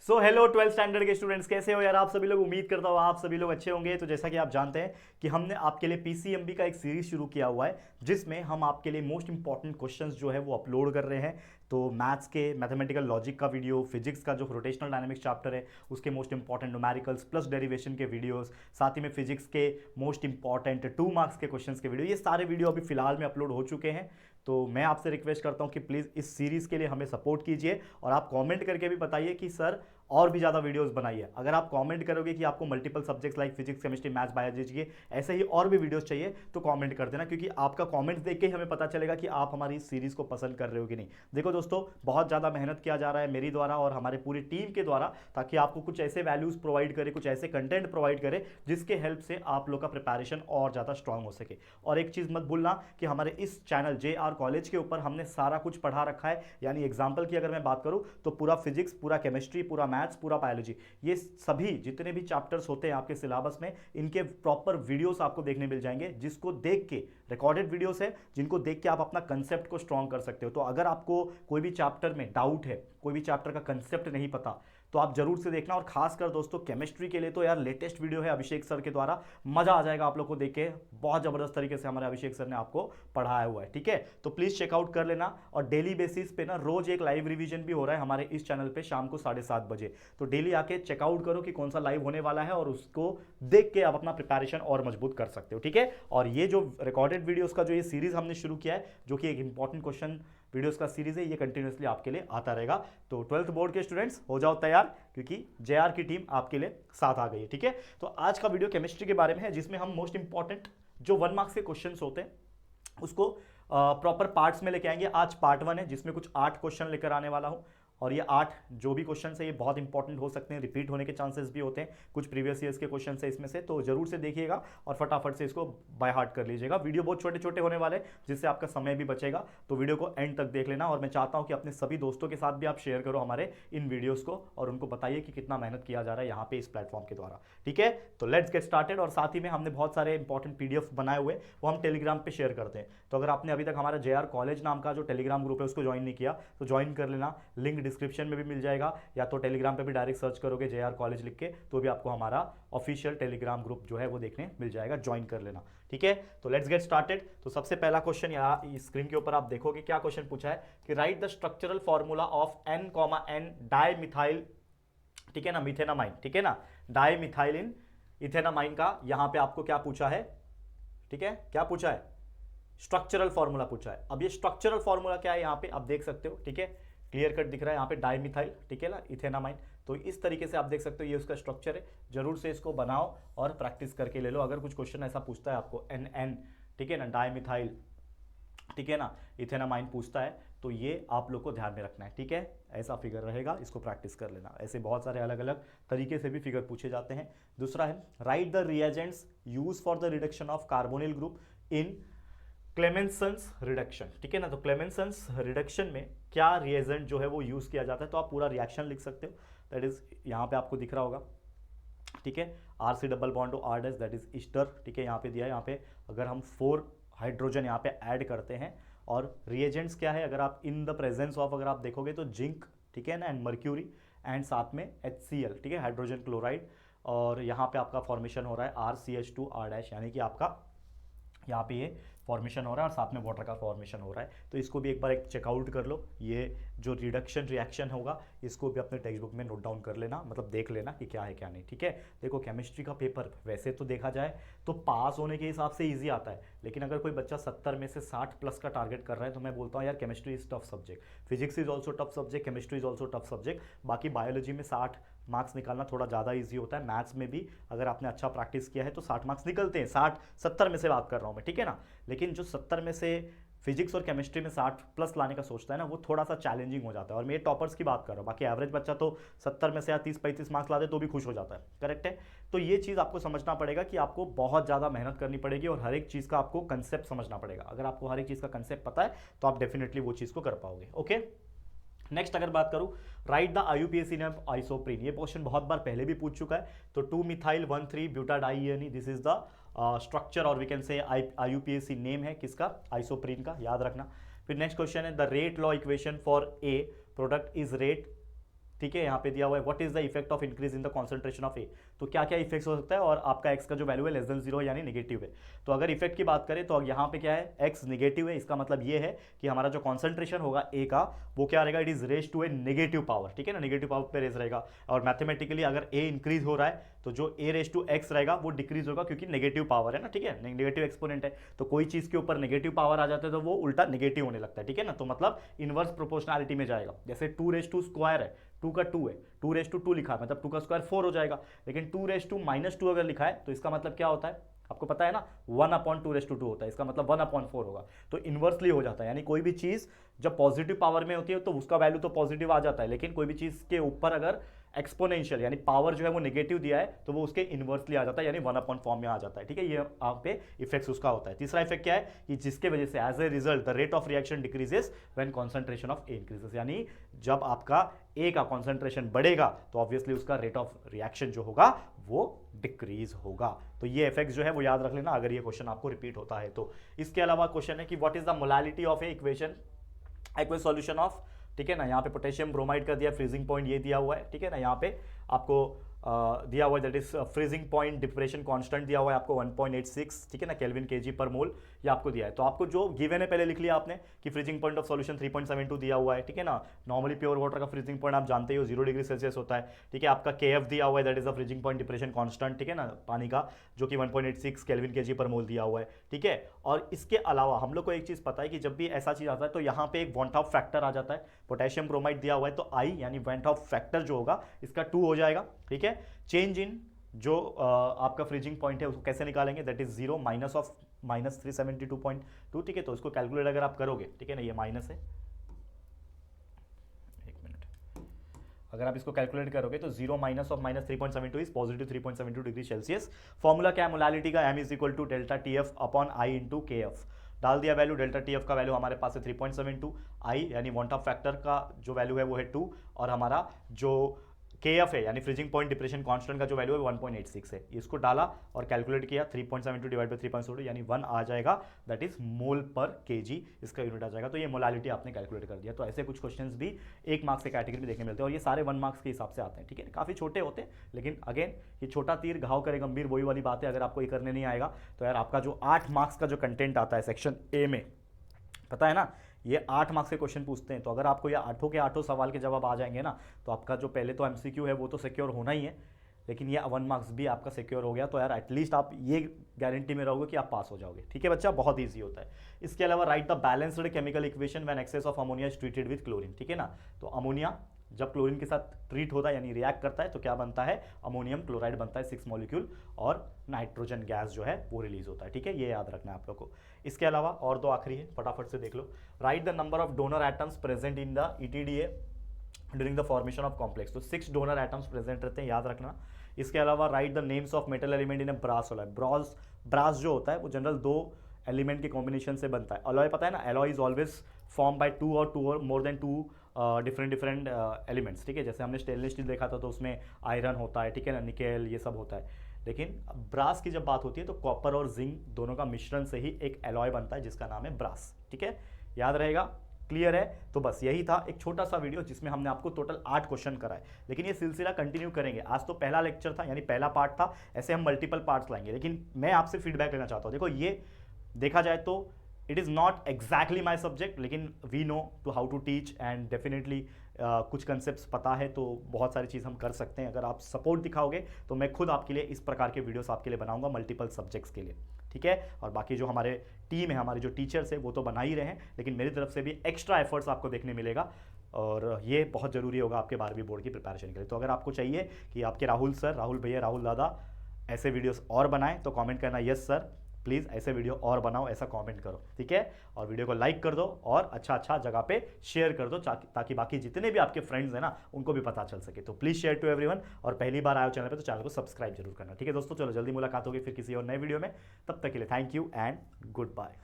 So hello 12th standard के students, कैसे हो यार आप सभी लोग। उम्मीद करता हूँ आप सभी लोग अच्छे होंगे। तो जैसा कि आप जानते हैं कि हमने आपके लिए पीसीएमबी का एक सीरीज शुरू किया हुआ है जिसमें हम आपके लिए मोस्ट इंपॉर्टेंट क्वेश्चंस जो है वो अपलोड कर रहे हैं। तो मैथ्स के मैथमेटिकल लॉजिक का वीडियो, फिजिक्स का जो रोटेशनल डायनामिक्स चैप्टर है उसके most important numericals plus derivation के वीडियोस, साथ ही में फिजिक्स के मोस्ट इंपॉर्टेंट 2 मार्क्स के क्वेश्चंस के वीडियो, ये सारे वीडियो अभी फिलहाल में अपलोड हो चुके हैं। तो मैं आपसे रिक्वेस्ट करता हूं कि प्लीज़ इस सीरीज़ के लिए हमें सपोर्ट कीजिए और आप कमेंट करके भी बताइए कि सर और भी ज़्यादा वीडियोस बनाइए। अगर आप कमेंट करोगे कि आपको multiple subjects like physics, chemistry, maths, biology के ऐसे ही और भी वीडियोस चाहिए तो कमेंट कर देना, क्योंकि आपका कमेंट्स देख के ही हमें पता चलेगा कि आप हमारी इस सीरीज़ को पसंद कर रहे हो कि नहीं। देखो दोस्तों, बहुत ज़्यादा मेहनत किया जा रहा है मेरी द्वारा और हमारे पूरी टीम के द्वारा, ताकि आपको कुछ ऐसे वैल्यूज़ प्रोवाइड करे, कुछ ऐसे कंटेंट प्रोवाइड करे जिसके हेल्प से आप लोग का प्रिपरेशन और ज़्यादा स्ट्रांग हो सके। और एक चीज़ मत भूलना कि हमारे इस चैनल JR कॉलेज के ऊपर हमने सारा कुछ पढ़ा रखा है। यानी एग्जाम्पल की अगर मैं बात करूँ तो पूरा फिजिक्स, पूरा केमिस्ट्री, पूरा मैथ्स, पूरा बायोलॉजी, ये सभी जितने भी चैप्टर्स होते हैं आपके सिलेबस में, इनके प्रॉपर वीडियोस आपको देखने मिल जाएंगे, जिसको देख के रिकॉर्डेड वीडियोस है जिनको देख के आप अपना कंसेप्ट को स्ट्रांग कर सकते हो। तो अगर आपको कोई भी चैप्टर में डाउट है, कोई भी चैप्टर का कंसेप्ट नहीं पता, तो आप जरूर से देखना। और खासकर दोस्तों केमिस्ट्री के लिए तो यार लेटेस्ट वीडियो है अभिषेक सर के द्वारा, मजा आ जाएगा आप लोग को देख के। बहुत जबरदस्त तरीके से हमारे अभिषेक सर ने आपको पढ़ाया हुआ है, ठीक है। तो प्लीज चेकआउट कर लेना। और डेली बेसिस पे ना रोज एक लाइव रिवीजन भी हो रहा है हमारे इस चैनल पे शाम को 7:30 बजे। तो डेली आके चेकआउट करो कि कौन सा लाइव होने वाला है और उसको देख के आप अपना प्रिपरेशन और मजबूत कर सकते हो, ठीक है। और ये जो रिकॉर्डेड वीडियोस का जो ये सीरीज हमने शुरू किया है, जो कि एक इंपॉर्टेंट क्वेश्चन वीडियोस का सीरीज है, ये कंटिन्यूसली आपके लिए आता रहेगा। तो 12th बोर्ड के स्टूडेंट्स हो जाओ तैयार, क्योंकि JR की टीम आपके लिए साथ आ गई है, ठीक है। तो आज का वीडियो केमिस्ट्री के बारे में है, जिसमें हम मोस्ट इंपॉर्टेंट जो 1 मार्क्स के क्वेश्चंस होते हैं उसको प्रॉपर पार्ट्स में लेके आएंगे। आज पार्ट 1 है जिसमें कुछ 8 क्वेश्चन लेकर आने वाला हूं। और ये 8 जो भी क्वेश्चन है ये बहुत इंपॉर्टेंट हो सकते हैं, रिपीट होने के चांसेस भी होते हैं, कुछ प्रीवियस ईयर्स के क्वेश्चन है इसमें से। तो जरूर से देखिएगा और फटाफट से इसको बाय हार्ट कर लीजिएगा। वीडियो बहुत छोटे छोटे होने वाले, जिससे आपका समय भी बचेगा। तो वीडियो को एंड तक देख लेना। और मैं चाहता हूं कि अपने सभी दोस्तों के साथ भी आप शेयर करो हमारे इन वीडियोस को, और उनको बताइए कि कितना मेहनत किया जा रहा है यहाँ पे इस प्लेटफॉर्म के द्वारा, ठीक है। तो लेट्स गेट स्टार्टेड। और साथ ही में हमने बहुत सारे इंपॉर्टेंट PDF बनाए हुए, वो हम टेलीग्राम पे शेयर करते हैं। तो अगर आपने अभी तक हमारा JR कॉलेज नाम का जो टेलीग्राम ग्रुप है उसको ज्वाइन नहीं किया तो ज्वाइन कर लेना। लिंक डिस्क्रिप्शन में भी मिल जाएगा, या तो टेलीग्राम पे भी डायरेक्ट सर्च करोगे JR कॉलेज लिख के तो भी आपको हमारा ऑफिशियल टेलीग्राम ग्रुप जो है वो देखने मिल जाएगा। ज्वाइन कर लेना, ठीक है। तो लेट्स गेट स्टार्टेड। तो सबसे पहला क्वेश्चन यहाँ स्क्रीन के ऊपर आप देखोगे, क्या क्वेश्चन पूछा है कि right the structural formula of N, dimethyl, ठीक है ना, मिथेनामाइन, ठीक है ना, डाइमिथाइलिन इथेनामाइन का यहाँ पे आपको क्या पूछा है, ठीक है, क्या पूछा है, स्ट्रक्चरल फॉर्मूला पूछा है। अब ये स्ट्रक्चरल फॉर्मूला क्या है यहाँ पे आप देख सकते हो, ठीक है, क्लियर कट दिख रहा है यहाँ पे डाइमिथाइल, ठीक है ना, इथेनामाइन। तो इस तरीके से आप देख सकते हो ये उसका स्ट्रक्चर है। जरूर से इसको बनाओ और प्रैक्टिस करके ले लो। अगर कुछ क्वेश्चन ऐसा पूछता है आपको NN, ठीक है ना, डाइमिथाइल, ठीक है ना, इथेनामाइन पूछता है, तो ये आप लोग को ध्यान में रखना है, ठीक है। ऐसा फिगर रहेगा, इसको प्रैक्टिस कर लेना। ऐसे बहुत सारे अलग अलग तरीके से भी फिगर पूछे जाते हैं। दूसरा है write the reagents use for the reduction of carbonyl group in Clemmensen's reduction, ठीक है ना। तो क्लेमेंसन्स रिडक्शन में क्या रिएजेंट जो है वो यूज किया जाता है, तो आप पूरा रिएक्शन लिख सकते हो। दैट इज यहाँ पे आपको दिख रहा होगा, ठीक है, RC double bond to R dash, that is ester, ठीक है, यहाँ पे दिया है। यहाँ पे अगर हम 4 हाइड्रोजन यहाँ पे ऐड करते हैं, और रिएजेंट्स क्या है, अगर आप इन द प्रेजेंस ऑफ अगर आप देखोगे तो जिंक, ठीक है ना, एंड मर्क्यूरी, एंड साथ में HCl, ठीक है, हाइड्रोजन क्लोराइड। और यहाँ पे आपका फॉर्मेशन हो रहा है RCH2 R डैश, यानी कि आपका यहाँ पे ये फॉर्मेशन हो रहा है और साथ में वाटर का फॉर्मेशन हो रहा है। तो इसको भी एक बार चेकआउट कर लो। ये जो रिडक्शन रिएक्शन होगा इसको भी अपने टेक्स्ट बुक में नोट डाउन कर लेना, मतलब देख लेना कि क्या है क्या नहीं, ठीक है। देखो केमिस्ट्री का पेपर वैसे तो देखा जाए तो पास होने के हिसाब से ईजी आता है, लेकिन अगर कोई बच्चा 70 में से 60 प्लस का टारगेट कर रहा है तो मैं बोलता हूँ यार chemistry is tough subject, physics is also tough subject, chemistry is also tough subject. बाकी बायोलॉजी में 60 मार्क्स निकालना थोड़ा ज़्यादा इजी होता है। मैथ्स में भी अगर आपने अच्छा प्रैक्टिस किया है तो 60 मार्क्स निकलते हैं, 60-70 में से बात कर रहा हूँ मैं, ठीक है ना। लेकिन जो 70 में से फिजिक्स और केमिस्ट्री में 60 प्लस लाने का सोचता है ना, वो थोड़ा सा चैलेंजिंग हो जाता है। और मैं टॉपर्स की बात कर रहा हूँ, बाकी एवरेज बच्चा तो 70 में से या 30-35 मार्क्स ला दे तो भी खुश हो जाता है, करेक्ट है। तो ये चीज़ आपको समझना पड़ेगा कि आपको बहुत ज़्यादा मेहनत करनी पड़ेगी और हर एक चीज़ का आपको कंसेप्ट समझना पड़ेगा। अगर आपको हर एक चीज़ का कंसेप्ट पता है तो आप डेफिनेटली वो चीज़ को कर पाओगे, ओके। नेक्स्ट अगर बात करूं, write the IUPAC name of isoprene. ये क्वेश्चन बहुत बार पहले भी पूछ चुका है। तो 2-methyl-1,3-butadiene, this is the structure और we can say IUPAC name है किसका, आइसोप्रीन का, याद रखना। फिर नेक्स्ट क्वेश्चन है the rate law equation for a product is rate ठीक है, यहाँ पे दिया हुआ है what is the effect of increase in the concentration of A, तो क्या क्या इफेक्ट्स हो सकता है, और आपका एक्स का जो वैल्यू है लेस देन 0 यानी नेगेटिव है। तो अगर इफेक्ट की बात करें तो यहाँ पे क्या है, एक्स नेगेटिव है, इसका मतलब ये है कि हमारा जो कॉन्सेंट्रेशन होगा ए का वो क्या रहेगा, it is raise to a negative power, ठीक है ना, नेगेटिव पावर पे रेज रहेगा। और मैथमेटिकली अगर ए इंक्रीज हो रहा है तो जो ए रेज टू एक्स रहेगा वो डिक्रीज होगा, क्योंकि नेगेटिव पावर है ना, ठीक है, नेगेटिव एक्सपोनेंट है, तो कोई चीज के ऊपर नेगेटिव पावर आ जाता है तो वो उल्टा नेगेटिव होने लगता है, ठीक है ना, तो मतलब इनवर्स प्रोपोर्शनैलिटी में जाएगा। जैसे 2 रेज टू स्क्वायर है, 2 का 2 है, 2 रेज टू 2 लिखा है मतलब 2 का स्क्वायर 4 हो जाएगा, लेकिन 2 रेज टू -2 अगर लिखा है तो इसका मतलब क्या होता है, आपको पता है ना, 1/2 रेज टू 2 होता है, इसका मतलब 1/4 होगा, तो इनवर्सली हो जाता है। यानी कोई भी चीज जब पॉजिटिव पावर में होती है तो उसका वैल्यू तो पॉजिटिव आ जाता है, लेकिन कोई भी चीज के ऊपर अगर एक्सपोनेंशियल यानी पावर जो है वो नेगेटिव दिया है तो वो उसके इनवर्सली आ जाता है, यानी 1/4 फॉर्म में आ जाता है, ठीक है, ये आप पे इफेक्ट्स उसका होता है। तीसरा इफेक्ट क्या है कि जिसके वजह से as a result the rate of reaction decreases when concentration of A increases, यानी जब आपका ए का कॉन्सेंट्रेशन बढ़ेगा तो ऑब्वियसली उसका रेट ऑफ रिएक्शन जो होगा वो डिक्रीज होगा। तो ये इफेक्ट जो है वो याद रख लेना अगर ये क्वेश्चन आपको रिपीट होता है तो। इसके अलावा क्वेश्चन है कि what is the molality of A equation, aqueous solution of, ठीक है ना, यहाँ पे पोटेशियम ब्रोमाइड का दिया, फ्रीजिंग पॉइंट ये दिया हुआ है, ठीक है ना, यहाँ पे आपको दिया हुआ है that is freezing point depression constant दिया हुआ है आपको 1.86, ठीक है ना, केल्विन केजी पर मोल, ये आपको दिया है। तो आपको जो गिवन है पहले लिख लिया आपने कि फ्रीजिंग पॉइंट ऑफ सॉल्यूशन 3.72 दिया हुआ है, ठीक है ना, नॉर्मली प्योर वाटर का फ्रीजिंग पॉइंट आप जानते ही हो 0 डिग्री सेल्सियस होता है, ठीक है, आपका KF दिया हुआ है that is the freezing point depression constant, ठीक है ना, पानी का, जो कि 1.86 केल्विन केजी पर मोल दिया हुआ है, ठीक है। और इसके अलावा हम लोग को एक चीज पता है कि जब भी ऐसा चीज आता है तो यहाँ पे एक वॉन्ट ऑफ फैक्टर आ जाता है, पोटेशियम ब्रोमाइड दिया हुआ है तो आई यानी वॉन्ट ऑफ फैक्टर जो होगा इसका 2 हो जाएगा, ठीक है। चेंज इन जो आपका फ्रीजिंग पॉइंट है उसको कैसे निकालेंगे, दैट इज 0 माइनस ऑफ -372.2, ठीक है, तो इसको कैलकुलेट अगर आप करोगे, ठीक है ना, ये माइनस है, एक मिनट, अगर आप इसको कैलकुलेट करोगे तो 0 minus of -3.72 is positive 3.72 degree Celsius. Formula क्या है मोलालिटी का, m is equal to delta TF upon I into KF, डाल दिया वैल्यू, डेल्टा TF का वैल्यू हमारे पास है 3.72, I यानी वॉन्ट ऑफ फैक्टर का जो वैल्यू है वो है 2, और हमारा जो KF है यानी फ्रीजिंग पॉइंट डिप्रेशन कांस्टेंट का जो वैल्यू है 1.86 है, इसको डाला और कैलकुलेट किया, 3.72 डिवाइड बाय 3.72 यानी 1 आ जाएगा, दैट इज मोल पर केजी इसका यूनिट आ जाएगा। तो ये मोलालिटी आपने कैलकुलेट कर दिया। तो ऐसे कुछ क्वेश्चंस भी 1 मार्क्स के कैटेगरी में देखने मिलते हैं और ये सारे 1 मार्क्स के हिसाब से आते हैं, ठीक है, काफ़ी छोटे होते हैं, लेकिन अगेन ये छोटा तीर घाव करे गंभीर, वही वाली बात है। अगर आपको ये करने नहीं आएगा तो यार आपका जो 8 मार्क्स का जो कंटेंट आता है सेक्शन ए में, पता है ना, ये 8 मार्क्स के क्वेश्चन पूछते हैं, तो अगर आपको ये 8 के 8 सवाल के जवाब आ जाएंगे ना तो आपका जो पहले तो MCQ है वो तो सिक्योर होना ही है, लेकिन ये 1 मार्क्स भी आपका सिक्योर हो गया तो यार एटलीस्ट आप ये गारंटी में रहोगे कि आप पास हो जाओगे, ठीक है बच्चा, बहुत ईजी होता है। इसके अलावा write the balanced chemical equation when excess of ammonia is treated with chlorine, ठीक है ना, तो अमोनिया जब क्लोरीन के साथ ट्रीट होता है यानी रिएक्ट करता है तो क्या बनता है, अमोनियम क्लोराइड बनता है 6 मॉलिक्यूल, और नाइट्रोजन गैस जो है वो रिलीज होता है, ठीक है, ये याद रखना है आप लोग को। इसके अलावा और 2 आखिरी है, फटाफट से देख लो। Write the number of donor atoms present in the ETDA during the formation of complex, तो 6 डोनर एटम्स प्रेजेंट रहते हैं, याद रखना। इसके अलावा write the names of metal element in a brass alloy, brass जो होता है वो जनरल 2 एलिमेंट के कॉम्बिनेशन से बनता है। अलॉय पता है ना, alloy is always form by 2 और मोर देन 2 डिफरेंट एलिमेंट्स, ठीक है, जैसे हमने स्टेनलेस स्टील देखा था तो उसमें आयरन होता है, ठीक है ना, निकेल, ये सब होता है। लेकिन ब्रास की जब बात होती है तो कॉपर और जिंक दोनों का मिश्रण से ही एक एलॉय बनता है जिसका नाम है ब्रास, ठीक है, याद रहेगा, क्लियर है। तो बस यही था एक छोटा सा वीडियो जिसमें हमने आपको टोटल 8 क्वेश्चन कराए, लेकिन ये सिलसिला कंटिन्यू करेंगे। आज तो पहला लेक्चर था यानी पहला पार्ट था, ऐसे हम मल्टीपल पार्ट्स लाएंगे, लेकिन मैं आपसे फीडबैक लेना चाहता हूँ। देखो ये देखा जाए तो it is not exactly my subject, लेकिन we know to how to teach and definitely कुछ कंसेप्ट्स पता है तो बहुत सारी चीज़ हम कर सकते हैं। अगर आप सपोर्ट दिखाओगे तो मैं खुद आपके लिए इस प्रकार के वीडियोस आपके लिए बनाऊंगा मल्टीपल सब्जेक्ट्स के लिए, ठीक है। और बाकी जो हमारे टीम है, हमारे जो टीचर्स है वो तो बना ही रहे हैं, लेकिन मेरी तरफ से भी एक्स्ट्रा एफर्ट्स आपको देखने मिलेगा और ये बहुत ज़रूरी होगा आपके 12वीं बोर्ड की प्रिपरेशन के लिए। तो अगर आपको चाहिए कि आपके राहुल सर, राहुल भैया, राहुल दादा ऐसे वीडियोस और बनाएं तो कमेंट करना यस सर प्लीज़ ऐसे वीडियो और बनाओ, ऐसा कमेंट करो, ठीक है। और वीडियो को लाइक कर दो और अच्छा जगह पे शेयर कर दो ताकि बाकी जितने भी आपके फ्रेंड्स हैं ना उनको भी पता चल सके। तो प्लीज़ शेयर टू एवरीवन, और पहली बार आए हो चैनल पे तो चैनल को सब्सक्राइब जरूर करना, ठीक है दोस्तों। चलो जल्दी मुलाकात होगी फिर किसी और नए वीडियो में, तब तक के लिए thank you and good bye.